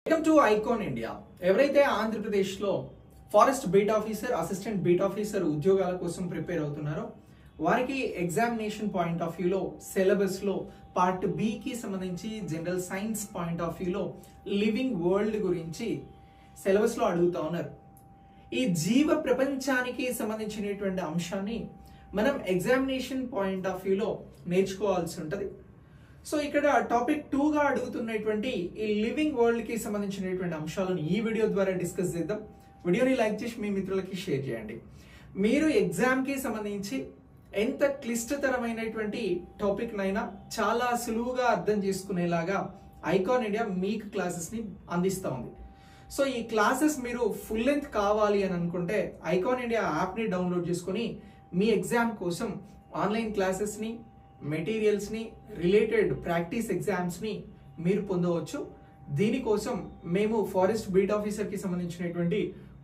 Welcome to icon India. ఎవరైతే ఆంధ్రప్రదేశ్లో forest beat officer, assistant beat officer ఉద్యోగాల కోసం ప్రిపేర్ అవుతున్నారో వారికి ఎగ్జామినేషన్ పాయింట్ ఆఫ్ వ్యూలో సిలబస్లో పార్ట్ బికి సంబంధించి జనరల్ సైన్స్ పాయింట్ ఆఫ్ వ్యూలో లివింగ్ వరల్డ్ గురించి సిలబస్లో అడుగుతా ఉన్నారు. ఈ జీవ ప్రపంచానికి సంబంధించినటువంటి అంశాన్ని మనం ఎగ్జామినేషన్ పాయింట్ ఆఫ్ వ్యూలో నేర్చుకోవాల్సి ఉంటుంది. సో ఇక్కడ టాపిక్ 2గా అడుగుతున్నటువంటి ఈ లివింగ్ వరల్డ్ కి సంబంధించినటువంటి అంశాలను ఈ వీడియో ద్వారా డిస్కస్ చేద్దాం. వీడియోని లైక్ చేసి మీ మిత్రులకి షేర్ చేయండి. మీరు ఎగ్జామ్ కి సంబంధించి ఎంత క్లిష్టతరమైనటువంటి టాపిక్ నైనా చాలా సులువుగా అర్థం చేసుకునేలాగా ఐకాన్ ఇండియా మీకు క్లాసెస్ ని అందిస్తూ ఉంది. సో ఈ క్లాసెస్ మీరు ఫుల్ లెంత్ కావాలి అని అనుకుంటే ఐకాన్ ఇండియా యాప్ని డౌన్లోడ్ చేసుకొని మీ ఎగ్జామ్ కోసం ఆన్లైన్ క్లాసెస్ని, మెటీరియల్స్ని, రిలేటెడ్ ప్రాక్టీస్ ఎగ్జామ్స్ని మీరు పొందవచ్చు. దీనికోసం మేము ఫారెస్ట్ బీట్ ఆఫీసర్కి సంబంధించినటువంటి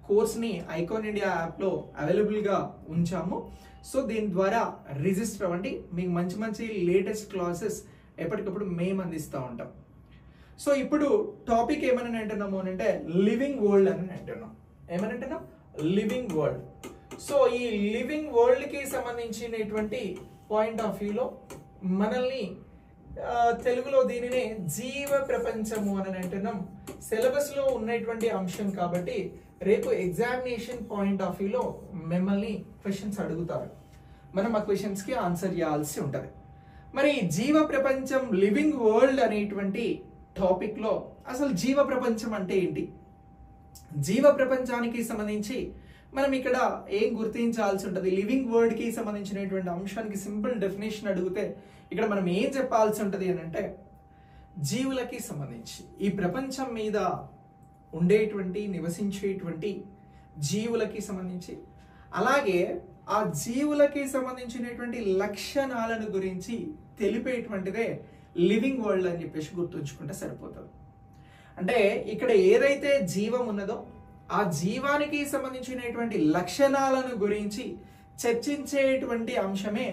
కోర్స్ని ఐకాన్ ఇండియా యాప్లో అవైలబుల్గా ఉంచాము. సో దీని ద్వారా రిజిస్టర్ అవ్వండి. మీకు మంచి మంచి లేటెస్ట్ క్లాసెస్ ఎప్పటికప్పుడు మేము అందిస్తూ ఉంటాం. సో ఇప్పుడు టాపిక్ ఏమని అంటున్నాము అని అంటే లివింగ్ వరల్డ్ అని అంటున్నాం. ఏమని అంటున్నాం? Living world. సో ఈ లివింగ్ వరల్డ్కి సంబంధించినటువంటి పాయింట్ ఆఫ్ వ్యూలో మనల్ని తెలుగులో దీనినే జీవ ప్రపంచము అని అంటున్నాం. సిలబస్లో ఉన్నటువంటి అంశం కాబట్టి రేపు ఎగ్జామినేషన్ పాయింట్ ఆఫ్ వ్యూలో మిమ్మల్ని క్వశ్చన్స్ అడుగుతారు. మనం ఆ క్వశ్చన్స్కి ఆన్సర్ చేయాల్సి ఉంటుంది. మరి జీవ ప్రపంచం, లివింగ్ వరల్డ్ అనేటువంటి టాపిక్లో అసలు జీవ ప్రపంచం అంటే ఏంటి, జీవ ప్రపంచానికి సంబంధించి మనం ఇక్కడ ఏం గుర్తించాల్సి ఉంటుంది, లివింగ్ వరల్డ్ కి సంబంధించినటువంటి అంశానికి సింపుల్ డెఫినేషన్ అడిగితే ఇక్కడ మనం ఏం చెప్పాల్సి ఉంటుంది అని అంటే జీవులకి సంబంధించి ఈ ప్రపంచం మీద ఉండేటువంటి నివసించేటువంటి జీవులకి సంబంధించి, అలాగే ఆ జీవులకి సంబంధించినటువంటి లక్షణాలను గురించి తెలిపేటువంటిదే లివింగ్ వరల్డ్ అని చెప్పేసి గుర్తుంచుకుంటే సరిపోతుంది. అంటే ఇక్కడ ఏదైతే జీవం ఉన్నదో ఆ జీవానికి సంబంధించినటువంటి లక్షణాలను గురించి చర్చించేటువంటి అంశమే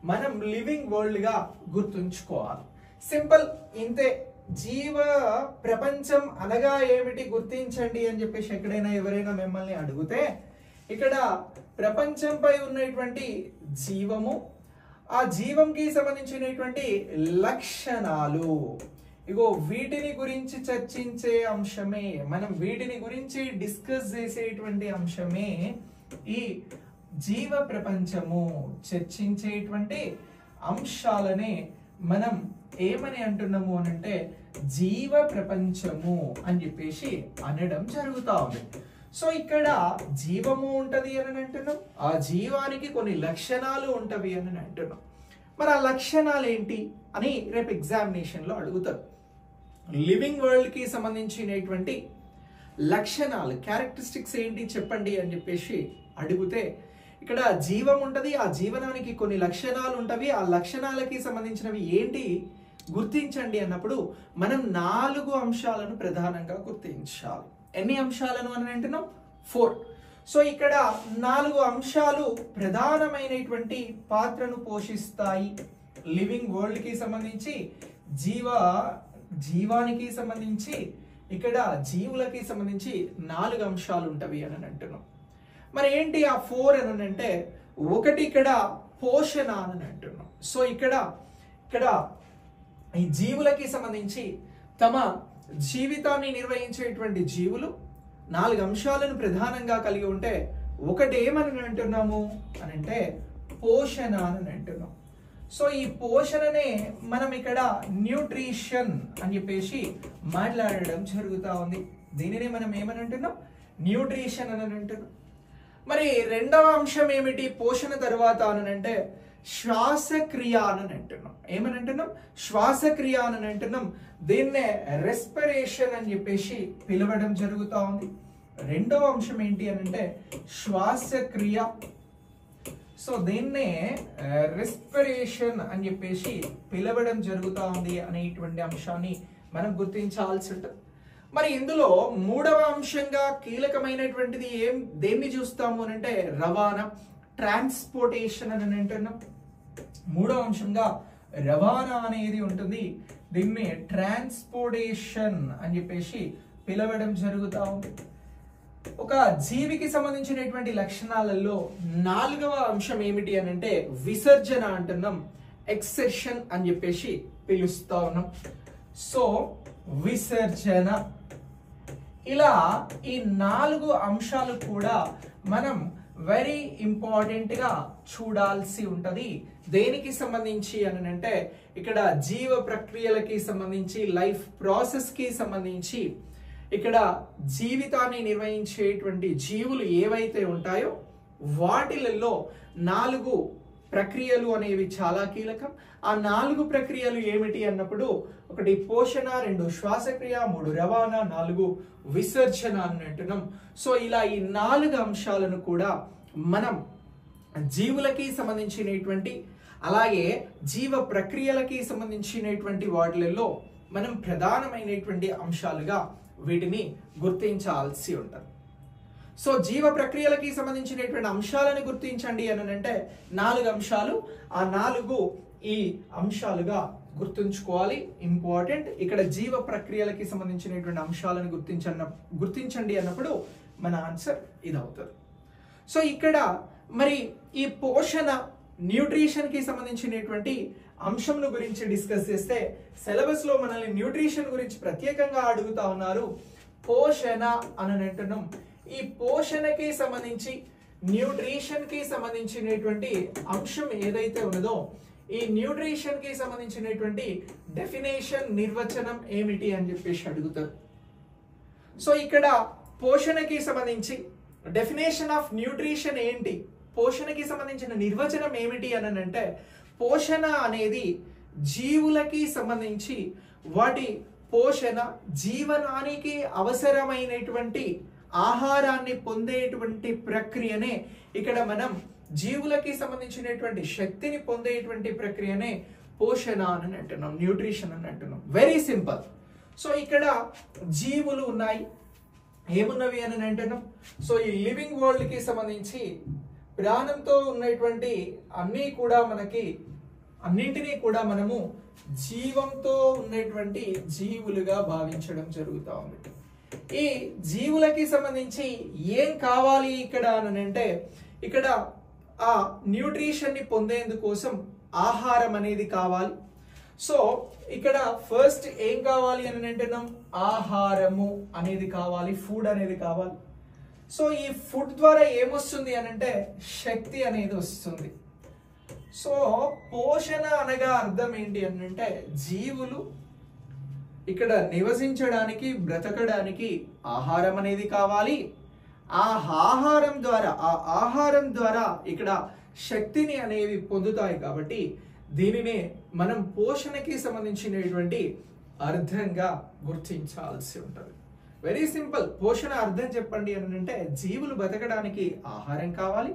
మనం లివింగ్ వరల్డ్ గా గుర్తుంచుకోవాలి. సింపుల్ ఇంతే. జీవ ప్రపంచం అనగా ఏమిటి గుర్తించండి అని చెప్పేసి ఎక్కడైనా ఎవరైనా మిమ్మల్ని అడిగితే ఇక్కడ ప్రపంచంపై ఉన్నటువంటి జీవము, ఆ జీవంకి సంబంధించినటువంటి లక్షణాలు, ఇగో వీటిని గురించి చర్చించే అంశమే, మనం వీటిని గురించి డిస్కస్ చేసేటువంటి అంశమే ఈ జీవ ప్రపంచము. చర్చించేటువంటి అంశాలనే మనం ఏమని అంటున్నాము అని అంటే జీవ ప్రపంచము అని చెప్పేసి అనడం జరుగుతూ ఉంది. సో ఇక్కడ జీవము ఉంటది అని అంటున్నాం, ఆ జీవానికి కొన్ని లక్షణాలు ఉంటవి అని అంటున్నాం. మరి ఆ లక్షణాలు ఏంటి అని రేపు ఎగ్జామినేషన్ లో అడుగుతారు. లివింగ్ వరల్డ్ కి సంబంధించినటువంటి లక్షణాలు, క్యారెక్టరిస్టిక్స్ ఏంటి చెప్పండి అని చెప్పేసి అడిగితే ఇక్కడ జీవం ఉంటది, ఆ జీవనానికి కొన్ని లక్షణాలు ఉంటవి, ఆ లక్షణాలకి సంబంధించినవి ఏంటి గుర్తించండి అన్నప్పుడు మనం 4 అంశాలను ప్రధానంగా గుర్తించాలి. ఎన్ని అంశాలను అని అంటున్నాం? 4. సో ఇక్కడ 4 అంశాలు ప్రధానమైనటువంటి పాత్రను పోషిస్తాయి. లివింగ్ వరల్డ్ కి సంబంధించి, జీవానికి సంబంధించి, ఇక్కడ జీవులకి సంబంధించి 4 అంశాలు ఉంటవి అని అంటున్నాం. మరి ఏంటి ఆ 4 అని అంటే, ఒకటి ఇక్కడ పోషణ అని అంటున్నాం. సో ఇక్కడ ఈ జీవులకి సంబంధించి తమ జీవితాన్ని నిర్వహించేటువంటి జీవులు 4 అంశాలను ప్రధానంగా కలిగి ఉంటే ఒకటి ఏమని అంటున్నాము అని అంటే పోషణ అని అంటున్నాం. సో ఈ పోషణనే మనం ఇక్కడ న్యూట్రిషన్ అని చెప్పేసి మాట్లాడడం జరుగుతూ ఉంది. దీనినే మనం ఏమని అంటున్నాం? న్యూట్రిషన్ అని అంటున్నాం. మరి రెండవ అంశం ఏమిటి పోషణ తర్వాత అని అంటే శ్వాసక్రియ అని అంటున్నాం. ఏమని అంటున్నాం? శ్వాసక్రియ అని అంటున్నాం. దీన్నే రెస్పిరేషన్ అని చెప్పేసి పిలవడం జరుగుతూ ఉంది. రెండవ అంశం ఏంటి అని అంటే శ్వాసక్రియ. సో దీన్నే రెస్పిరేషన్ అని చెప్పేసి పిలవడం జరుగుతూ ఉంది అనేటువంటి అంశాన్ని మనం గుర్తించాల్సి ఉంటుంది. మరి ఇందులో 3వ అంశంగా కీలకమైనటువంటిది దేన్ని చూస్తాము అని అంటే రవాణా, ట్రాన్స్పోర్టేషన్ అని అంటున్నాం. 3వ అంశంగా రవాణా అనేది ఉంటుంది. దీన్ని ట్రాన్స్పోర్టేషన్ అని చెప్పేసి పిలవడం జరుగుతూ ఉంది. ఒక జీవికి సంబంధించినటువంటి లక్షణాలలో 4వ అంశం ఏమిటి అని అంటే విసర్జన అంటున్నాం, ఎక్సెర్షన్ అని చెప్పేసి పిలుస్తా ఉన్నాం. సో విసర్జన, ఇలా ఈ 4 అంశాలు కూడా మనం వెరీ ఇంపార్టెంట్ గా చూడాల్సి ఉంటది. దేనికి సంబంధించి అని అంటే ఇక్కడ జీవ ప్రక్రియలకి సంబంధించి, లైఫ్ ప్రాసెస్ కి సంబంధించి, ఇక్కడ జీవితాన్ని నిర్వహించేటువంటి జీవులు ఏవైతే ఉంటాయో వాటిలలో 4 ప్రక్రియలు అనేవి చాలా కీలకం. ఆ 4 ప్రక్రియలు ఏమిటి అన్నప్పుడు 1 పోషణ, 2 శ్వాసక్రియ, 3 రవాణా, 4 విసర్జన అని అంటున్నాం. సో ఇలా ఈ 4 అంశాలను కూడా మనం జీవులకి సంబంధించినటువంటి అలాగే జీవ ప్రక్రియలకి సంబంధించినటువంటి వాటిలలో మనం ప్రధానమైనటువంటి అంశాలుగా వీటిని గుర్తించాల్సి ఉంటుంది. సో జీవ ప్రక్రియలకి సంబంధించినటువంటి అంశాలను గుర్తించండి అని అంటే 4 అంశాలు, ఆ 4 ఈ అంశాలుగా గుర్తుంచుకోవాలి, ఇంపార్టెంట్. ఇక్కడ జీవ ప్రక్రియలకి సంబంధించినటువంటి అంశాలను గుర్తించండి అన్నప్పుడు మన ఆన్సర్ ఇది అవుతుంది. సో ఇక్కడ మరి ఈ పోషణ, న్యూట్రిషన్ కి సంబంధించినటువంటి అంశంను గురించి డిస్కస్ చేస్తే సిలబస్ లో మనల్ని న్యూట్రిషన్ గురించి ప్రత్యేకంగా అడుగుతా ఉన్నారు. పోషణ అని అంటున్నాం. ఈ పోషణకి సంబంధించి, న్యూట్రిషన్ కి సంబంధించినటువంటి అంశం ఏదైతే ఉన్నదో ఈ న్యూట్రిషన్ కి సంబంధించినటువంటి డెఫినేషన్, నిర్వచనం ఏమిటి అని చెప్పేసి అడుగుతారు. సో ఇక్కడ పోషణకి సంబంధించి డెఫినేషన్ ఆఫ్ న్యూట్రిషన్ ఏంటి, పోషణకి సంబంధించిన నిర్వచనం ఏమిటి అని అంటే పోషణ అనేది జీవులకి సంబంధించి వాటి పోషణ, జీవనానికి అవసరమైనటువంటి ఆహారాన్ని పొందేటువంటి ప్రక్రియనే ఇక్కడ మనం జీవులకి సంబంధించినటువంటి శక్తిని పొందేటువంటి ప్రక్రియనే పోషణ అని అంటున్నాం, న్యూట్రిషన్ అని అంటున్నాం. Very simple. సో ఇక్కడ జీవులు ఉన్నాయి, ఏమున్నవి అని అంటున్నాం. సో ఈ లివింగ్ వరల్డ్ కి సంబంధించి ప్రాణంతో ఉన్నటువంటి అన్నింటినీ కూడా మనము జీవంతో ఉన్నటువంటి జీవులుగా భావించడం జరుగుతూ ఉంది. ఈ జీవులకి సంబంధించి ఏం కావాలి ఇక్కడ అని అంటే ఇక్కడ ఆ న్యూట్రిషన్ ని పొందేందుకోసం ఆహారం అనేది కావాలి. సో ఇక్కడ ఫస్ట్ ఏం కావాలి అని అంటున్నాం, ఆహారము అనేది కావాలి, ఫుడ్ అనేది కావాలి. సో ఈ ఫుడ్ ద్వారా ఏమొస్తుంది అని అంటే శక్తి అనేది వస్తుంది. సో పోషణ అనగా అర్థం ఏంటి అని అంటే జీవులు ఇక్కడ నివసించడానికి, బ్రతకడానికి ఆహారం అనేది కావాలి. ఆ ఆహారం ద్వారా ఇక్కడ శక్తిని అనేవి పొందుతాయి. కాబట్టి దీనినే మనం పోషణకి సంబంధించినటువంటి అర్థంగా గుర్తించాల్సి ఉంటుంది. Very simple. పోషణ అర్థం చెప్పండి అని అంటే జీవులు బతకడానికి ఆహారం కావాలి.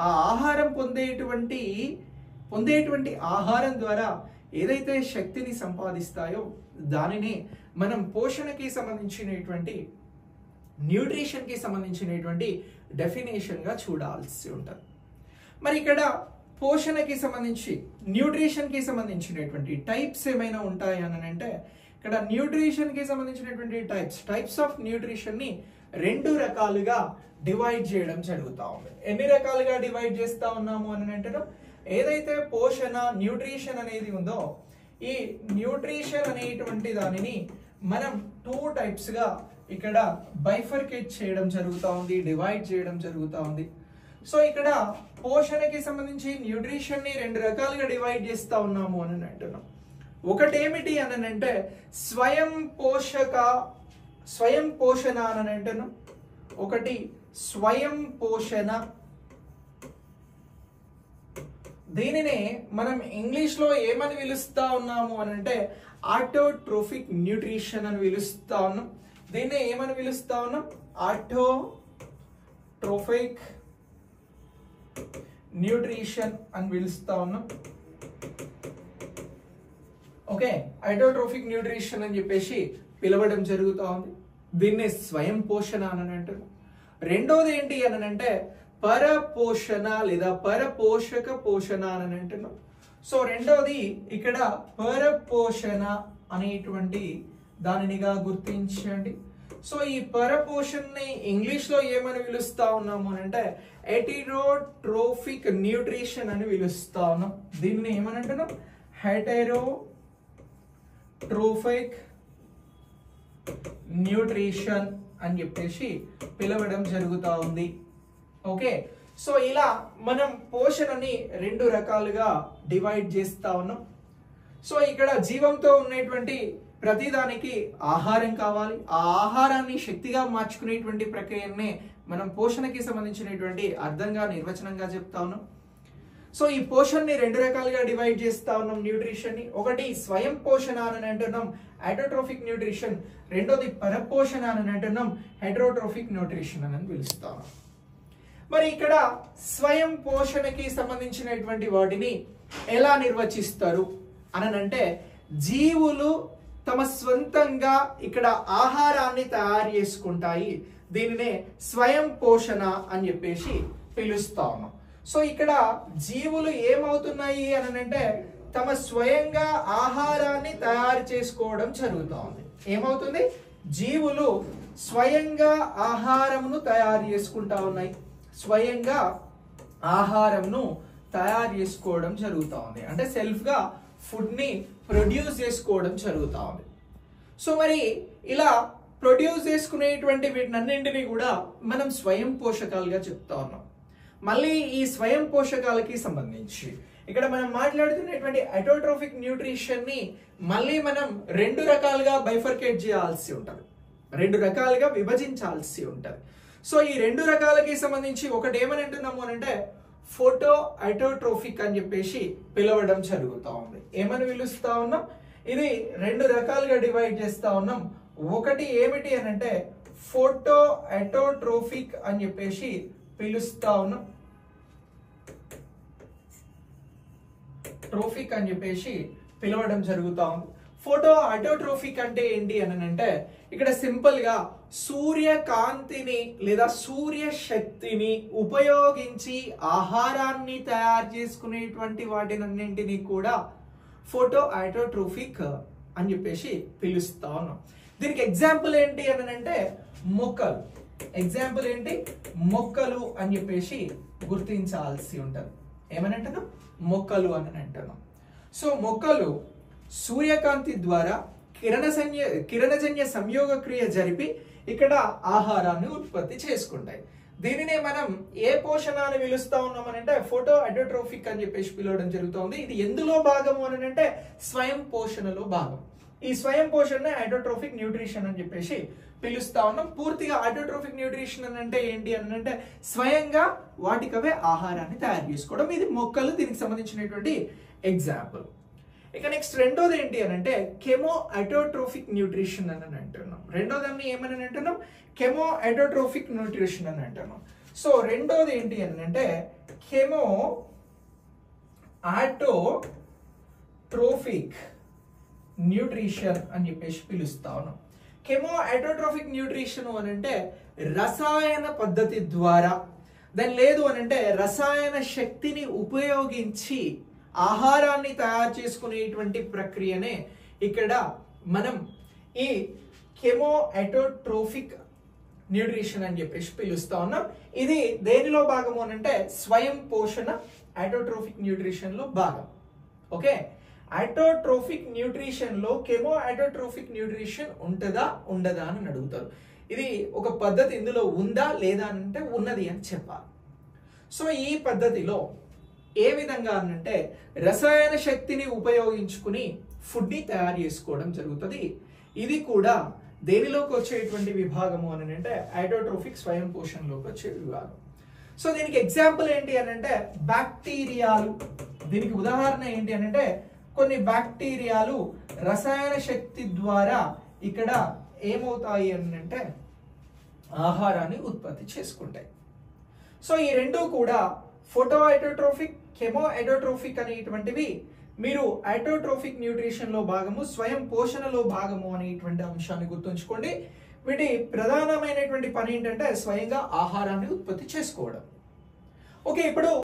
ఆ ఆహారం పొందేటువంటి ఆహారం ద్వారా ఏదైతే శక్తిని సంపాదిస్తాయో దానిని మనం పోషణకి సంబంధించినటువంటి, న్యూట్రిషన్ కి సంబంధించినటువంటి డెఫినేషన్ గా చూడాల్సి ఉంటుంది. మరి ఇక్కడ పోషణకి సంబంధించి, న్యూట్రిషన్ కి సంబంధించినటువంటి టైప్స్ ఏమైనా ఉంటాయి అని అంటే ఇక్కడ న్యూట్రిషన్ కి సంబంధించినటువంటి టైప్స్ ఆఫ్ న్యూట్రిషన్ ని 2 రకాలుగా డివైడ్ చేయడం జరుగుతూ ఉంది. ఎన్ని రకాలుగా డివైడ్ చేస్తా ఉన్నాము అని అంటే ఏదైతే పోషణ, న్యూట్రిషన్ అనేది ఉందో ఈ న్యూట్రిషన్ అనేటువంటి దానిని మనం 2 టైప్స్ గా ఇక్కడ బైఫర్కేట్ చేయడం జరుగుతూ ఉంది, డివైడ్ చేయడం జరుగుతూ ఉంది. సో ఇక్కడ పోషణకి సంబంధించి న్యూట్రిషన్ ని 2 రకాలుగా డివైడ్ చేస్తా ఉన్నాము అని అంటున్నాం. ఒకటి ఏమిటి అని అంటే స్వయం పోషణ అని అంటున్నాం. ఒకటి స్వయం పోషణ, దీనినే మనం ఇంగ్లీష్ లో ఏమని పిలుస్తా ఉన్నాము అని అంటే ఆటోట్రోఫిక్ న్యూట్రిషన్ అని పిలుస్తా ఉన్నాం. దీన్నే ఏమని పిలుస్తా ఉన్నాం, ఆటోట్రోఫిక్ న్యూట్రిషన్ అని పిలుస్తా ఉన్నాం. ఓకే, ఆటోట్రోఫిక్ న్యూట్రిషన్ అని చెప్పేసి పిలవడం జరుగుతూ ఉంది. దీన్నే స్వయం పోషణ అని అంటున్నాం. రెండోది ఏంటి అని అంటే పరపోషణ లేదా పరపోషక పోషణ అని అంటున్నాం. సో రెండోది ఇక్కడ పరపోషణ అనేటువంటి దానినిగా గుర్తించండి. సో ఈ పరపోషన్ ని ఇంగ్లీష్ లో ఏమని పిలుస్తా ఉన్నాము అని అంటే హెటెరోట్రోఫిక్ న్యూట్రిషన్ అని పిలుస్తా ఉన్నాం. దీన్ని ఏమని అంటున్నాం? హెటెరోట్రోఫిక్ న్యూట్రిషన్ అని చెప్పేసి పిలవడం జరుగుతా ఉంది. ఓకే, సో ఇలా మనం పోషణని 2 రకాలుగా డివైడ్ చేస్తా ఉన్నాం. సో ఇక్కడ జీవంతో ఉన్నటువంటి ప్రతిదానికి ఆహారం కావాలి. ఆ ఆహారాన్ని శక్తిగా మార్చుకునేటువంటి ప్రక్రియనే మనం పోషణకి సంబంధించినటువంటి అర్థంగా నిర్వచనంగా చెప్తా ఉన్నాం. సో ఈ పోషణని 2 రకాలుగా డివైడ్ చేస్తా ఉన్నాం న్యూట్రిషన్ ని. ఒకటి స్వయం పోషణ అని అంటున్నాం ఆటోట్రోఫిక్ న్యూట్రిషన్, రెండోది పరపోషణ అని అంటున్నాం హెటెరోట్రోఫిక్ న్యూట్రిషన్ అని పిలుస్తా ఉన్నాం. మరి ఇక్కడ స్వయం పోషణకి సంబంధించినటువంటి వాటిని ఎలా నిర్వచిస్తారు అనంటే జీవులు తమ స్వంతంగా ఇక్కడ ఆహారాన్ని తయారు చేసుకుంటాయి. దీనినే స్వయం పోషణ అని చెప్పేసి పిలుస్తా ఉన్నాం. సో ఇక్కడ జీవులు ఏమవుతున్నాయి అనంటే తమ స్వయంగా ఆహారాన్ని తయారు చేసుకోవడం జరుగుతూ ఉంది. ఏమవుతుంది? జీవులు స్వయంగా ఆహారమును తయారు చేసుకుంటా ఉన్నాయి. స్వయంగా ఆహారంను తయారు చేసుకోవడం జరుగుతూ ఉంది. అంటే సెల్ఫ్ గా ఫుడ్ ని ప్రొడ్యూస్ చేసుకోవడం జరుగుతూ ఉంది. సో మరి ఇలా ప్రొడ్యూస్ చేసుకునేటువంటి వీటినన్నింటినీ కూడా మనం స్వయం పోషకాలుగా చెప్తా ఉన్నాం. మళ్ళీ ఈ స్వయం పోషకాలకి సంబంధించి ఇక్కడ మనం మాట్లాడుతున్నటువంటి అటోట్రోఫిక్ న్యూట్రిషన్ ని మళ్ళీ మనం 2 రకాలుగా బైఫర్కేట్ చేయాల్సి ఉంటుంది, 2 రకాలుగా విభజించాల్సి ఉంటుంది. సో ఈ 2 రకాలకి సంబంధించి ఒకటి ఏమని అంటున్నాము అంటే ఫోటో అటోట్రోఫిక్ అని చెప్పేసి పిలవడం జరుగుతూ ఉంది. ఏమని పిలుస్తా ఉన్నాం? ఇది 2 రకాలుగా డివైడ్ చేస్తా ఉన్నాం. ఒకటి ఏమిటి అని అంటే ఫోటో అటోట్రోఫిక్ అని చెప్పేసి పిలుస్తా ఉన్నాం. ట్రోఫిక్ అని చెప్పేసి పిలవడం జరుగుతా ఉంది. ఫోటో అటోట్రోఫిక్ అంటే ఏంటి అని అంటే ఇక్కడ సింపుల్ గా సూర్యకాంతిని లేదా సూర్య శక్తిని ఉపయోగించి ఆహారాన్ని తయారు చేసుకునేటువంటి వాటినన్నింటినీ కూడా ఫోటో అటోట్రోఫిక్ అని చెప్పేసి పిలుస్తా ఉన్నాం. దీనికి ఎగ్జాంపుల్ ఏంటి అని అంటే మొక్కలు. ఎగ్జాంపుల్ ఏంటి? మొక్కలు అని చెప్పేసి గుర్తించాల్సి ఉంటుంది. ఏమని అంటున్నాం? మొక్కలు అని అంటున్నాం. సో మొక్కలు సూర్యకాంతి ద్వారా కిరణజన్య సంయోగ క్రియ జరిపి ఇక్కడ ఆహారాన్ని ఉత్పత్తి చేసుకుంటాయి. దీనినే మనం ఏ పోషణ అని పిలుస్తా ఉన్నామనంటే ఫోటో అటోట్రోఫిక్ అని చెప్పేసి పిలవడం జరుగుతుంది. ఇది ఎందులో భాగము అని అంటే స్వయం పోషణలో భాగం. ఈ స్వయం పోషణ అటోట్రోఫిక్ న్యూట్రిషన్ అని చెప్పేసి పిలుస్తా ఉన్నాం. పూర్తిగా అటోట్రోఫిక్ న్యూట్రిషన్ అని అంటే ఏంటి అని అంటే స్వయంగా వాటికవే ఆహారాన్ని తయారు చేసుకోవడం. ఇది మొక్కలు దీనికి సంబంధించినటువంటి ఎగ్జాంపుల్. ఇక నెక్స్ట్ రెండోది ఏంటి అని అంటే కెమో అటోట్రోఫిక్ న్యూట్రిషన్ అని అంటున్నాం. రెండోదాన్ని ఏమని అంటున్నాం? కెమో అటోట్రోఫిక్ న్యూట్రిషన్ అని అంటున్నాం. సో రెండోది ఏంటి అని అంటే కెమో అటోట్రోఫిక్ న్యూట్రిషన్ అని చెప్పేసి పిలుస్తా ఉన్నాం. కెమో అటోట్రోఫిక్ న్యూట్రిషన్ అని అంటే రసాయన పద్ధతి ద్వారా, దాని లేదు అని అంటే రసాయన శక్తిని ఉపయోగించి ఆహారాన్ని తయారు చేసుకునేటువంటి ప్రక్రియనే ఇక్కడ మనం ఈ కెమో అటోట్రోఫిక్ న్యూట్రిషన్ అని చెప్పేసి పిలుస్తా ఉన్నాం. ఇది దేనిలో భాగము అని అంటే స్వయం పోషణ అటోట్రోఫిక్ న్యూట్రిషన్ లో భాగం. ఓకే, అటోట్రోఫిక్ న్యూట్రిషన్ లో కెమో అటోట్రోఫిక్ న్యూట్రిషన్ ఉంటుందా ఉండదా అని అడుగుతారు. ఇది ఒక పద్ధతి ఇందులో ఉందా లేదా అంటే ఉన్నది అని చెప్పాలి. సో ఈ పద్ధతిలో ఏ విధంగా అంటే రసాయన శక్తిని ఉపయోగించుకుని ఫుడ్ ని తయారు చేసుకోవడం జరుగుతుంది. ఇది కూడా దేనిలోకి వచ్చేటువంటి విభాగము అని అంటే అటోట్రోఫిక్ స్వయం పోషణలోకి వచ్చే విభాగం. సో దీనికి ఎగ్జాంపుల్ ఏంటి అని అంటే బ్యాక్టీరియాలు. దీనికి ఉదాహరణ ఏంటి అని అంటే కొన్ని బ్యాక్టీరియాలు రసాయన శక్తి ద్వారా ఇక్కడ ఏమవుతాయి అని అంటే ఆహారాన్ని ఉత్పత్తి చేసుకుంటాయి. సో ఈ రెండు కూడా ఫోటో అటోట్రోఫిక్, కెమో అటోట్రోఫిక్ అనేటువంటివి మీరు అటోట్రోఫిక్ న్యూట్రిషన్ లో భాగము, స్వయం పోషణలో భాగము అనేటువంటి అంశాన్ని గుర్తుంచుకోండి. వీటి ప్రధానమైనటువంటి పని ఏంటంటే స్వయంగా ఆహారాన్ని ఉత్పత్తి చేసుకోవడం. ఓకే, ఇప్పుడు